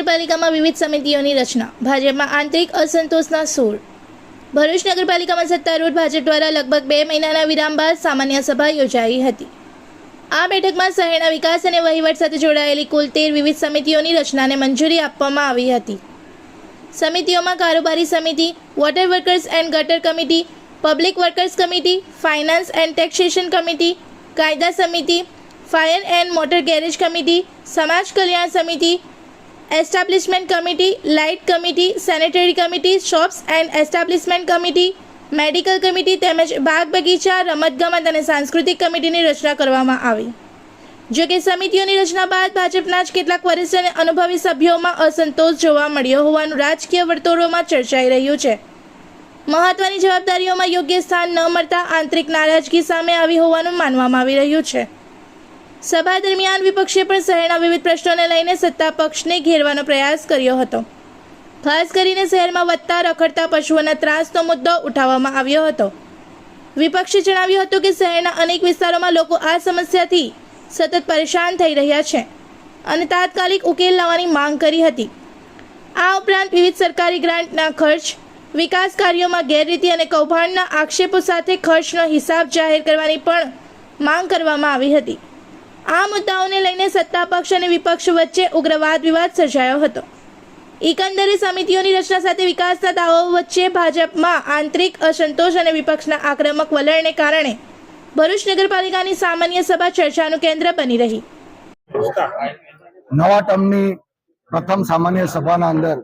નગરપાલિકામાં વિવિધ સમિતિઓની રચના, ભાજપમાં આંતરિક અસંતોષના સૂર। ભરૂચ નગરપાલિકામાં સત્તારૂઢ ભાજપ દ્વારા લગભગ 2 મહિનાના વિરામ બાદ સામાન્ય સભા યોજાઈ હતી। આ બેઠકમાં શહેરના વિકાસ અને વહીવટ સાથે જોડાયેલી કુલ 13 વિવિધ સમિતિઓની રચનાને મંજૂરી આપવામાં આવી હતી। સમિતિઓમાં કારોબારી સમિતિ, વોટર વર્કર્સ એન્ડ ગટર committee, public workers committee, finance and taxation committee, કાયદા સમિતિ, fire and motor garage committee, સમાજ કલ્યાણ સમિતિ, establishment committee, light committee, sanitary committee, shops and establishment committee, medical committee તેમજ બાગ બગીચા, રમતગમત અને સાંસ્કૃતિક કમિટીની રચના કરવામાં આવી। જો કે સમિતિઓની રચના બાદ ભાજપના જ કેટલાક વરિષ્ઠ અને અનુભવી સભ્યોમાં અસંતોષ જોવા મળ્યો હોવાનું રાજકીય વર્તુળોમાં ચર્ચાઈ રહ્યું છે। મહત્વની જવાબદારીઓમાં યોગ્ય સ્થાન ન મળતા આંતરિક નારાજગી સામે આવી હોવાનું માનવામાં આવી રહ્યું છે। સભા દરમિયાન વિપક્ષે પણ શહેરના વિવિધ પ્રશ્નોને લઈને સત્તા પક્ષને ઘેરવાનો પ્રયાસ કર્યો હતો। ખાસ કરીને શહેરમાં વધતા રખડતા પશુઓના ત્રાસનો મુદ્દો ઉઠાવવામાં આવ્યો હતો। વિપક્ષે જણાવ્યું હતું કે શહેરના અનેક વિસ્તારોમાં લોકો આ સમસ્યાથી સતત પરેશાન થઈ રહ્યા છે અને તાત્કાલિક ઉકેલ લાવવાની માંગ કરી હતી। આ ઉપરાંત વિવિધ સરકારી ગ્રાન્ટના ખર્ચ, વિકાસ કાર્યોમાં ગેરરીતિ અને કૌભાંડના આક્ષેપો સાથે ખર્ચનો હિસાબ જાહેર કરવાની પણ માંગ કરવામાં આવી હતી। આ મુદ્દાઓને લઈને સત્તા પક્ષ અને વિપક્ષ વચ્ચે ઉગ્ર વાદ વિવાદ સર્જાયો હતો। એકંદરે સમિતિઓની રચના સાથે વિકાસના દાવાઓ વચ્ચે ભાજપમાં આંતરિક અસંતોષ અને વિપક્ષના આક્રમક વલણને કારણે ભરૂચ નગરપાલિકાની સામાન્ય સભા ચર્ચાનું કેન્દ્ર બની રહી। નવા ટર્મની પ્રથમ સામાન્ય સભાના અંદર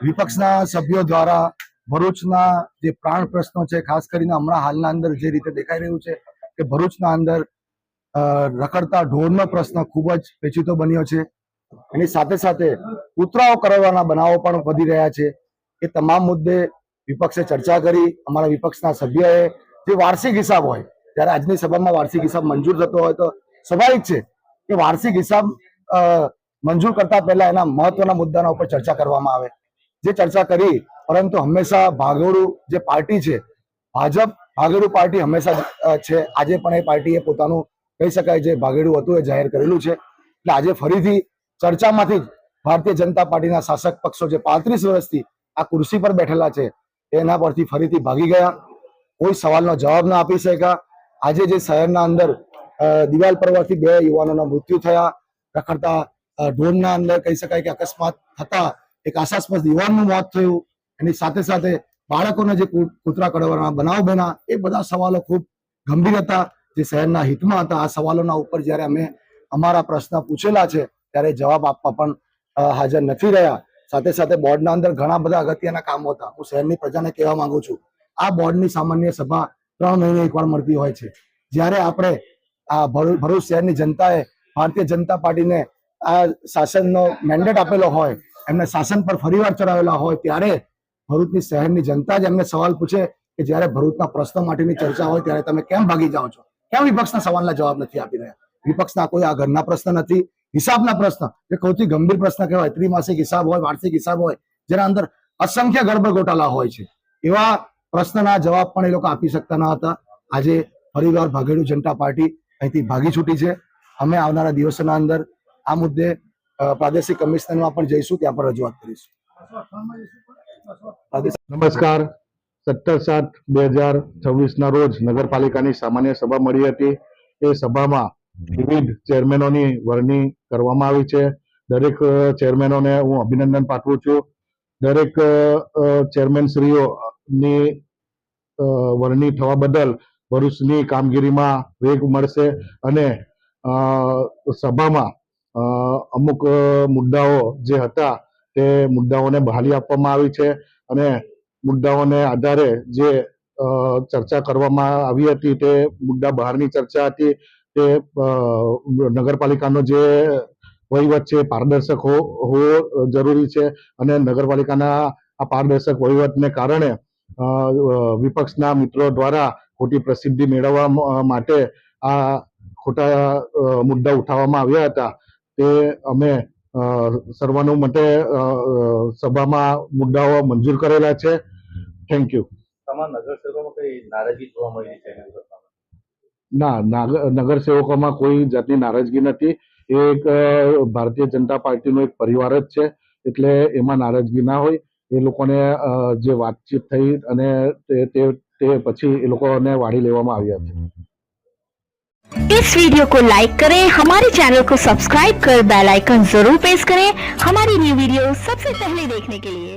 વિપક્ષના સભ્યો દ્વારા ભરૂચના જે પ્રાણ પ્રશ્નો છે, ખાસ કરીને હમણાં હાલના અંદર જે રીતે દેખાઈ રહ્યું છે કે ભરૂચના અંદર રખડતા ઢોરનો પ્રશ્ન ખૂબ જ પેચીતો બન્યો છે। એની સાથે સાથે ઉતરાવ કરવાના બનાવો પણ વધી રહ્યા છે। એ તમામ મુદ્દે વિપક્ષે ચર્ચા કરી। અમારા વિપક્ષના સભ્યએ જે વાર્ષિક હિસાબ હોય, જ્યારે આજની સભામાં વાર્ષિક હિસાબ મંજૂર થતો હોય તો સ્વાભાવિક છે કે વાર્ષિક હિસાબ મંજૂર કરતા પહેલા એના મહત્વના મુદ્દાના ઉપર ચર્ચા કરવામાં આવે। જે ચર્ચા કરી, પરંતુ હંમેશા ભાગોળું જે પાર્ટી છે ભાજપ, ભાગેડુ પાર્ટી હંમેશા છે। આજે પણ એ પાર્ટીએ પોતાનું કહી શકાય જે ભાગેડુ હતું એ જાહેર કરેલું છે। એટલે આજે ફરીથી ચર્ચામાંથી જ ભારતીય જનતા પાર્ટીના શાસક પક્ષો જે 35 વર્ષથી આ ખુરશી પર બેઠેલા છે એના પરથી ફરીથી ભાગી ગયા। કોઈ સવાલનો જવાબ ન આપી શક્યા। આજે જે શહેરના અંદર દિવાલ પરથી 2 યુવાનોના મૃત્યુ થયા, રખડતા ઢોરના અંદર કહી શકાય કે અકસ્માત થતા એક આશાસ્પદ યુવાનનું મોત થયું, એની સાથે સાથે બાળકોને જે કૂતરા કરડવાના બનાવ બન્યા, એ બધા સવાલો ખૂબ ગંભીર હતા, જે શહેરના હિતમાં હતા। આ સવાલોના ઉપર જ્યારે અમે અમારા પ્રશ્ન પૂછેલા છે ત્યારે જવાબ આપવા પણ હાજર નથી રહ્યા। સાથે સાથે બોર્ડના અંદર ઘણા બધા અગત્યના કામો હતા। હું શહેરની પ્રજાને કહેવા માંગુ છું, આ બોર્ડની સામાન્ય સભા 3 મહિને એકવાર મળતી હોય છે। જ્યારે આપણે આ ભરૂચ શહેરની જનતાએ ભારતીય જનતા પાર્ટીને આ શાસનનો મેન્ડેટ આપેલો હોય, એમને શાસન પર ફરીવાર ચડાવેલા હોય, ત્યારે ભરૂચની શહેરની જનતા જ એમને સવાલ પૂછે કે જ્યારે ભરૂચના પ્રશ્નો માટેની ચર્ચા હોય ત્યારે તમે કેમ ભાગી જાઓ છો? કેમ વિપક્ષના સવાલના જવાબ નથી આપી રહ્યા? વિપક્ષના કોઈ આ ઘરના પ્રશ્ન નથી, હિસાબના પ્રશ્ન, જે સૌથી ગંભીર પ્રશ્ન કહેવાય, ત્રિમાસિક હિસાબ હોય, વાર્ષિક હિસાબ હોય, જેના અંદર અસંખ્ય ગડબડ ગોટાળા હોય છે, એવા પ્રશ્નના જવાબ પણ એ લોકો આપી શકતા ન હતા। આજે ફરીવાર ભાગેડુ જનતા પાર્ટી અહીંથી ભાગી છૂટી છે। અમે આવનારા દિવસોના અંદર આ મુદ્દે પ્રાદેશિક કમિશનરમાં પણ જઈશું, ત્યાં પણ રજૂઆત કરીશું। નમસ્કાર। 17/7/2026 ના રોજ નગરપાલિકાની સામાન્ય સભા મળી હતી। એ સભામાં વિવિધ ચેરમેનોની વરણી કરવામાં આવી છે। દરેક ચેરમેનોને હું અભિનંદન પાઠવું છું। દરેક ચેરમેનશ્રીઓની વરણી થવા બદલ ભરૂચની કામગીરીમાં વેગ મળશે અને સભામાં અમુક મુદ્દાઓ જે હતા તે મુદ્દાઓને બહાલી આપવામાં આવી છે અને મુદ્દાઓને આધારે જે ચર્ચા કરવામાં આવી હતી તે મુદ્દા બહારની ચર્ચા હતી। તે નગરપાલિકાનો જે વહીવટ છે પારદર્શક હોવો જરૂરી છે અને નગરપાલિકાના આ પારદર્શક વહીવટને કારણે વિપક્ષના મિત્રો દ્વારા ખોટી પ્રસિદ્ધિ મેળવવા માટે આ ખોટા મુદ્દા ઉઠાવવામાં આવ્યા હતા। તે અમે સર્વાનુમતે સભામાં મુદ્દાઓ મંજૂર કરેલા છે। Thank you. તમામ નગરસેવકોમાં કઈ નારાજગી જોવા મળી છે? ના, નગરસેવકોમાં કોઈ જાતની નારાજગી નથી। એ એક ભારતીય જનતા પાર્ટીનો એક પરિવાર જ છે, એટલે એમાં નારાજગી ના હોય. એ લોકોને જે વાતચીત થઈ અને તે પછી એ લોકોને વાળી લેવામાં આવ્યા છે. इस वीडियो को लाइक करें, हमारे चैनल को सब्सक्राइब कर बेल आइकन जरूर प्रेस करें हमारी न्यू वीडियो सबसे पहले देखने के लिए।